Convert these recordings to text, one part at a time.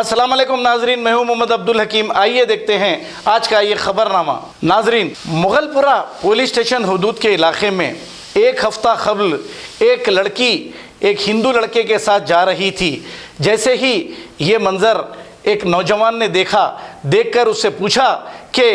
अस्सलाम वालेकुम नाजरीन, मैं हूं मोहम्मद अब्दुल हकीम। आइए देखते हैं आज का ये खबरनामा। नाजरीन, मुगलपुरा पुलिस स्टेशन हदूद के इलाके में एक हफ्ता कबल एक लड़की एक हिंदू लड़के के साथ जा रही थी। जैसे ही ये मंज़र एक नौजवान ने देखा, देखकर उससे पूछा कि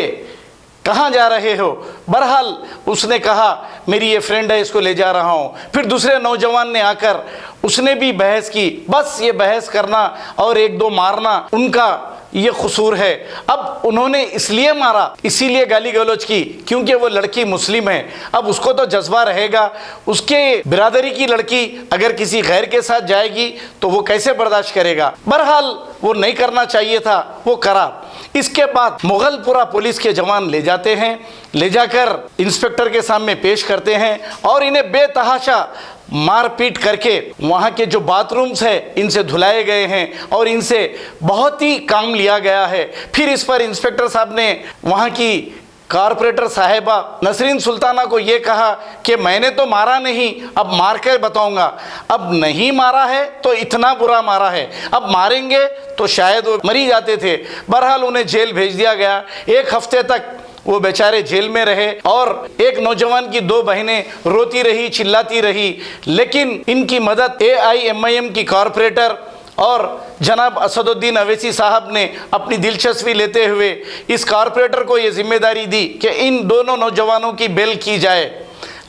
कहाँ जा रहे हो। बहरहाल उसने कहा मेरी ये फ्रेंड है, इसको ले जा रहा हूँ। फिर दूसरे नौजवान ने आकर उसने भी बहस की। बस ये बहस करना और एक दो मारना उनका ये कसूर है। अब उन्होंने इसलिए मारा, इसीलिए गाली गलौज की क्योंकि वो लड़की मुस्लिम है। अब उसको तो जज्बा रहेगा, उसके बिरादरी की लड़की अगर किसी गैर के साथ जाएगी तो वो कैसे बर्दाश्त करेगा। बहरहाल वो नहीं करना चाहिए था, वो करा। इसके बाद मुगलपुरा पुलिस के जवान ले जाते हैं, ले जाकर इंस्पेक्टर के सामने पेश करते हैं और इन्हें बेतहाशा मारपीट करके वहाँ के जो बाथरूम्स है इनसे धुलाए गए हैं और इनसे बहुत ही काम लिया गया है। फिर इस पर इंस्पेक्टर साहब ने वहाँ की कारपोरेटर साहिबा नसरीन सुल्ताना को ये कहा कि मैंने तो मारा नहीं, अब मार कर बताऊंगा। अब नहीं मारा है तो इतना बुरा मारा है, अब मारेंगे तो शायद वो मरी जाते थे। बहरहाल उन्हें जेल भेज दिया गया। एक हफ्ते तक वो बेचारे जेल में रहे और एक नौजवान की दो बहनें रोती रही, चिल्लाती रही। लेकिन इनकी मदद AIMIM की कारपोरेटर और जनाब असदुद्दीन अवैसी साहब ने अपनी दिलचस्पी लेते हुए इस कारपोरेटर को ये जिम्मेदारी दी कि इन दोनों नौजवानों की बेल की जाए।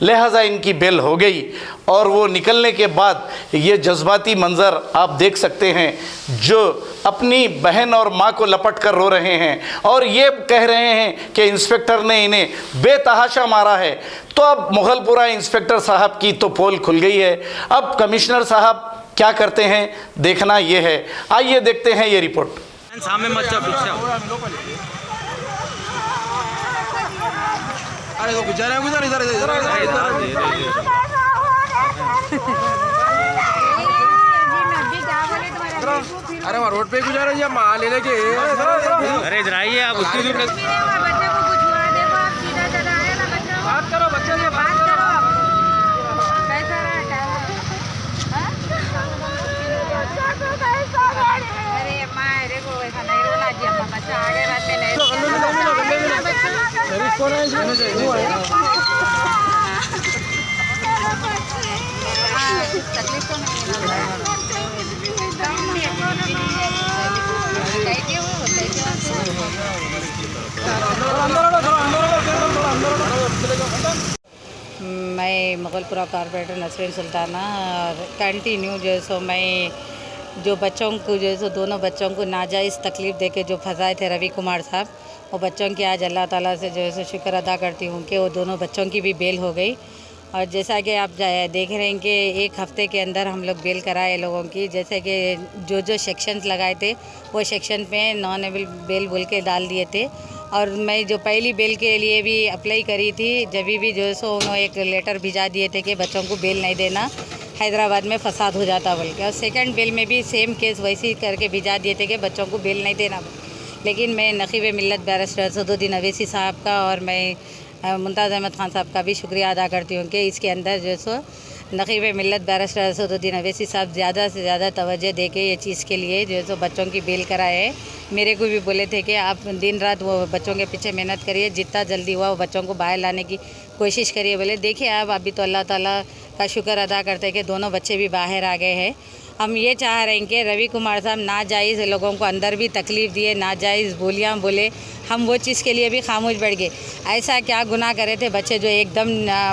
लिहाजा इनकी बेल हो गई और वो निकलने के बाद ये जज्बाती मंज़र आप देख सकते हैं, जो अपनी बहन और माँ को लपट कर रो रहे हैं और ये कह रहे हैं कि इंस्पेक्टर ने इन्हें बेतहाशा मारा है। तो अब मुगलपुरा इंस्पेक्टर साहब की तो पोल खुल गई है। अब कमिश्नर साहब क्या करते हैं देखना ये है। आइए देखते हैं ये रिपोर्ट। सामने मत जाओ, पीछे आओ। अरे वो गुजर है, गुजर इधर इधर अरे वहाँ रोड पे गुजर है या माल लेने के। अरे इधर आइए आप, उसकी दूर बात करो, बच्चे से बात करो। मैं मुगलपुरा कारपोरेटर नसरीन सुल्ताना और कंटिन्यू जो है सो मैं जो बच्चों को जो है सो दोनों बच्चों को नाजायज़ तकलीफ़ देके जो फंसाए थे रवि कुमार साहब, वो बच्चों की आज अल्लाह ताला से जो है सो शुक्र अदा करती हूँ कि वो दोनों बच्चों की भी बेल हो गई। और जैसा कि आप देख रहे हैं कि एक हफ़्ते के अंदर हम लोग बेल कराए लोगों की। जैसे कि जो सेक्शंस लगाए थे वो सेक्शन पे नॉन एबल बेल बोल के डाल दिए थे। और मैं जो पहली बेल के लिए भी अप्लाई करी थी, जब भी जो है सो उन्होंने एक लेटर भिजा दिए थे कि बच्चों को बेल नहीं देना, हैदराबाद में फसाद हो जाता बोल के। और सेकंड बेल में भी सेम केस वैसे ही करके भिजा दिए थे कि बच्चों को बेल नहीं देना। लेकिन मैं नक़ीब मिल्लत बैरिस्टर असदुद्दीन अवैसी साहब का और मैं मुमताज़ अहमद ख़ान साहब का भी शुक्रिया अदा करती हूँ कि इसके अंदर जो है सो नक़ीब मिल्लत बैरिस्टर असदुद्दीन अवैसी साहब ज़्यादा से ज़्यादा तवज्जो दे के ये चीज़ के लिए जो है सो बच्चों की बेल कराए है। मेरे को भी बोले थे कि आप दिन रात वो बच्चों के पीछे मेहनत करिए, जितना जल्दी हुआ वो बच्चों को बाहर लाने की कोशिश करिए। बोले देखिए आप अभी तो अल्लाह ताला का शुक्र अदा करते हैं कि दोनों बच्चे भी बाहर आ गए हैं। हम ये चाह रहे हैं कि रवि कुमार साहब नाजायज़ लोगों को अंदर भी तकलीफ़ दिए, नाजायज़ बोलियाँ बोले, हम वो चीज़ के लिए भी खामोश बैठ गए। ऐसा क्या गुनाह करे थे बच्चे जो एकदम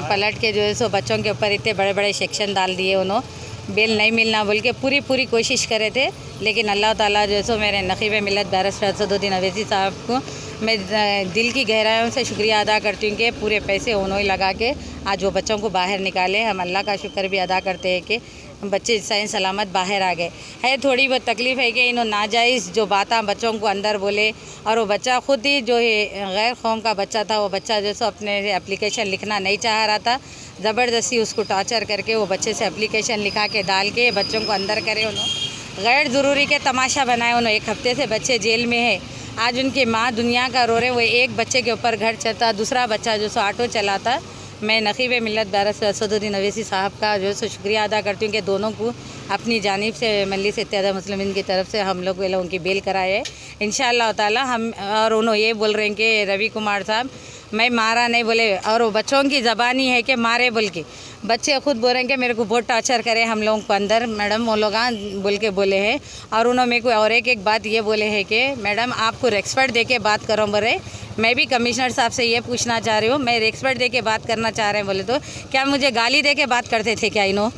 पलट के जो है सो बच्चों के ऊपर इतने बड़े बड़े सेक्शन डाल दिए। उन्होंने बेल नहीं मिलना बोल के पूरी कोशिश करे थे। लेकिन अल्लाह ताला जो है सो मेरे नक़ीब मिल्लत बैरिस्टर असदुद्दीन अवैसी साहब को मैं दिल की गहराइयों से शुक्रिया अदा करती हूँ कि पूरे पैसे उन्होंने लगा के आज वो बच्चों को बाहर निकाले। हम अल्लाह का शुक्र भी अदा करते हैं कि बच्चे सही सलामत बाहर आ गए। है थोड़ी बहुत तकलीफ़ है कि इन्होंने नाजायज़ जो बातें बच्चों को अंदर बोले और वो बच्चा ख़ुद ही जो है गैर कौम का बच्चा था, वो बच्चा जो सो अपने एप्लीकेशन लिखना नहीं चाह रहा था। ज़बरदस्ती उसको टॉर्चर करके वो बच्चे से एप्लीकेशन लिखा के डाल के बच्चों को अंदर करे। उन्होंने गैर ज़रूरी के तमाशा बनाए। उन्होंने एक हफ़्ते से बच्चे जेल में है। आज उनकी माँ दुनिया का रो रहे। वो एक बच्चे के ऊपर घर चलता, दूसरा बच्चा जो सो ऑटो चलाता, मैं नकीब मिल्लत भारत असदुद्दीन अवैसी साहब का जो है सो शुक्रिया अदा करती हूँ कि दोनों को अपनी जानिब से मजलिस इत्तेहाद मुस्लिमीन की तरफ से हम लोग उनकी बेल कराए है इंशाअल्लाह ताला। हम और उन्होंने ये बोल रहे हैं कि रवि कुमार साहब मैं मारा नहीं बोले, और वो बच्चों की ज़बानी है कि मारे बोल के, बच्चे खुद बोल रहे हैं कि मेरे को बहुत टॉर्चर करे हम लोगों को अंदर मैडम वो लोग बोल के बोले हैं। और उन्होंने मेरे को और एक बात ये बोले हैं कि मैडम आपको रेस्पेक्ट दे के बात करो बोले। मैं भी कमिश्नर साहब से ये पूछना चाह रही हूँ, मैं रेस्पेक्ट दे के बात करना चाह रहे हैं बोले तो क्या मुझे गाली दे के बात करते थे क्या इन्हों?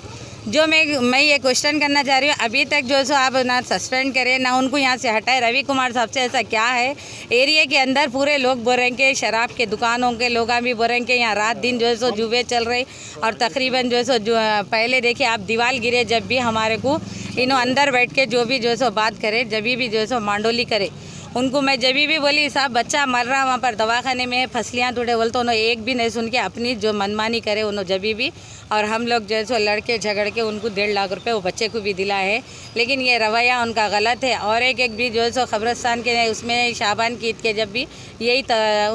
जो मैं ये क्वेश्चन करना चाह रही हूँ, अभी तक जो सो आप ना सस्पेंड करें ना उनको यहाँ से हटाए। रवि कुमार साहब से ऐसा क्या है? एरिया के अंदर पूरे लोग बोल रहे हैं कि शराब के दुकानों के लोग भी बोल रहे हैं कि यहाँ रात दिन जो है सो जुए चल रहे, और तकरीबन जो है सो जो पहले देखिए आप दीवार गिरे जब भी हमारे को इन्हों अंदर बैठ के जो भी जो है सो बात करे, जब भी जो है सो मांडोली करे, उनको मैं जब भी बोली साहब बच्चा मर रहा वहाँ पर दवाखाने में फसलियाँ टूटे बोल तो उन्होंने एक भी नहीं सुन के अपनी जो मनमानी करे उन्होंने जब भी। और हम लोग जो है सो लड़के झगड़ के उनको 1.5 लाख रुपए वो बच्चे को भी दिला है, लेकिन ये रवैया उनका गलत है। और एक भी जो है सो ख़बरस्तान के उसमें शाबान की ईद के जब भी यही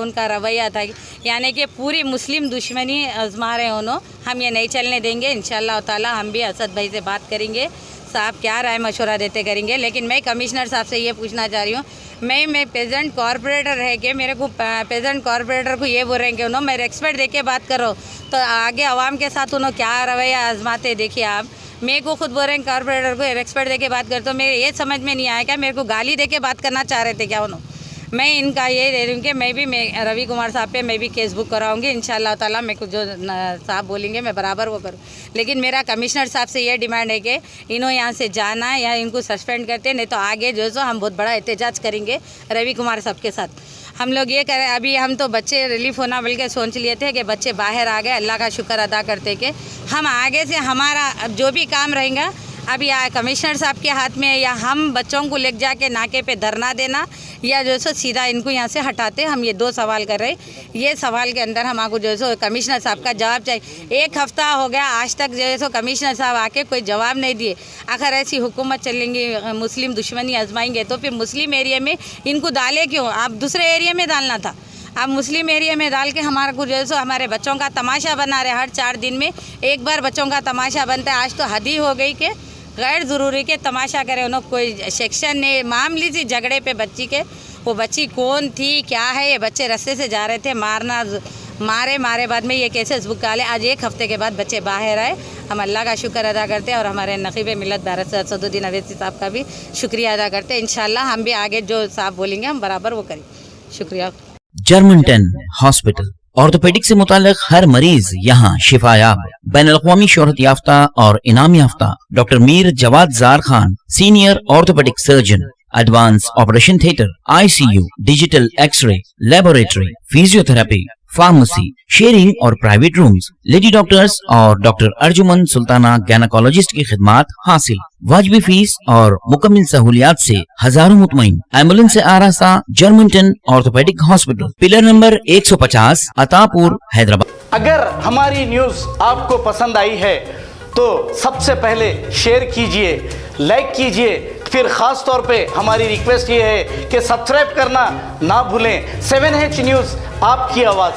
उनका रवैया था, यानी कि पूरी मुस्लिम दुश्मनी आजमा रहे उन्होंने। हम ये नहीं चलने देंगे इंशाअल्लाह ताला। हम भी असद भाई से बात करेंगे, साहब क्या राय मशवरा देते करेंगे। लेकिन मैं कमिश्नर साहब से ये पूछना चाह रही हूँ, मैं पेजेंट कॉरपोरेटर है कि मेरे को पेजेंट कॉरपोरेटर को ये बोल रहे हैं कि उन्होंने मैं रेस्पेक्ट दे के बात करो, तो आगे आवाम के साथ उन्होंने क्या रवैया आजमाते देखिए आप। मेरे को खुद बोल रहे हैं कॉरपोरेटर को रेस्पेक्ट दे के बात कर, तो मेरे ये समझ में नहीं आया क्या मेरे को गाली दे के बात करना चाह रहे थे क्या उन्होंने? मैं इनका ये दे रही हूँ कि मैं रवि कुमार साहब पे मैं भी केस बुक कराऊंगी इंशाअल्लाह ताला। मेरे को जो साहब बोलेंगे मैं बराबर वो करूँ, लेकिन मेरा कमिश्नर साहब से ये डिमांड है कि इन्हों यहाँ से जाना है या इनको सस्पेंड करते, नहीं तो आगे जो है सो हम बहुत बड़ा एहतजाज करेंगे रवि कुमार साहब के साथ। हम लोग ये करें, अभी हम तो बच्चे रिलीफ होना बोल के सोच लिए थे कि बच्चे बाहर आ गए, अल्लाह का शुक्र अदा करते कि हम आगे से हमारा जो भी काम रहेगा अभी कमिश्नर साहब के हाथ में, या हम बच्चों को ले जाके नाके पे धरना देना या जो सो सीधा इनको यहाँ से हटाते। हम ये 2 सवाल कर रहे, ये सवाल के अंदर हमको जो सो कमिश्नर साहब का जवाब चाहिए। 1 हफ्ता हो गया आज तक जो है सो कमिश्नर साहब आके कोई जवाब नहीं दिए। अगर ऐसी हुकूमत चलेंगी, मुस्लिम दुश्मनी आजमाएंगे, तो फिर मुस्लिम एरिया में इनको डाले क्यों? आप दूसरे एरिया में डालना था, आप मुस्लिम एरिया में डाल के हमारा कुछ जो है सो हमारे बच्चों का तमाशा बना रहे। हर 4 दिन में एक बार बच्चों का तमाशा बनता है। आज तो हद ही हो गई कि गैर ज़रूरी के तमाशा करे उन्होंने, कोई सेक्शन ने मामूली सी झगड़े पे बच्ची के, वो बच्ची कौन थी क्या है, ये बच्चे रास्ते से जा रहे थे, मारे बाद में ये केसेस बुक डाले। आज 1 हफ्ते के बाद बच्चे बाहर आए। हम अल्लाह का शुक्र अदा करते हैं और हमारे नकीब मिल्लत भारत से असदुद्दीन अवैसी साहब का भी शुक्रिया अदा करते हैं। इंशाअल्लाह हम भी आगे जो साहब बोलेंगे हम बराबर वो करें। शुक्रिया। जर्मनटन हॉस्पिटल ऑर्थोपेडिक से मुताल्लिक हर मरीज यहाँ शिफायाब। बैनुल-अक़वामी शोहरत याफ्ता और इनाम याफ्ता doctor Mir Jawad Zar Khan, senior orthopaedic surgeon, advance operation theatre, ICU, digital x-ray, laboratory, physiotherapy, pharmacy, sharing और प्राइवेट रूम्स, लेडी डॉक्टर्स और डॉक्टर अर्जुमन सुल्ताना गैनाकोलॉजिस्ट की खिदमात हासिल। वाजिबी फीस और मुकम्मल सहूलियात से हजारों मुतमईन। एम्बुलेंस से आरास्ता Germanton orthopaedic hospital, pillar number 150, Attapur, Hyderabad. अगर हमारी न्यूज़ आपको पसंद आई है तो सबसे पहले शेयर कीजिए, लाइक कीजिए, फिर ख़ास तौर पे हमारी रिक्वेस्ट ये है कि सब्सक्राइब करना ना भूलें। 7H न्यूज़, आपकी आवाज़।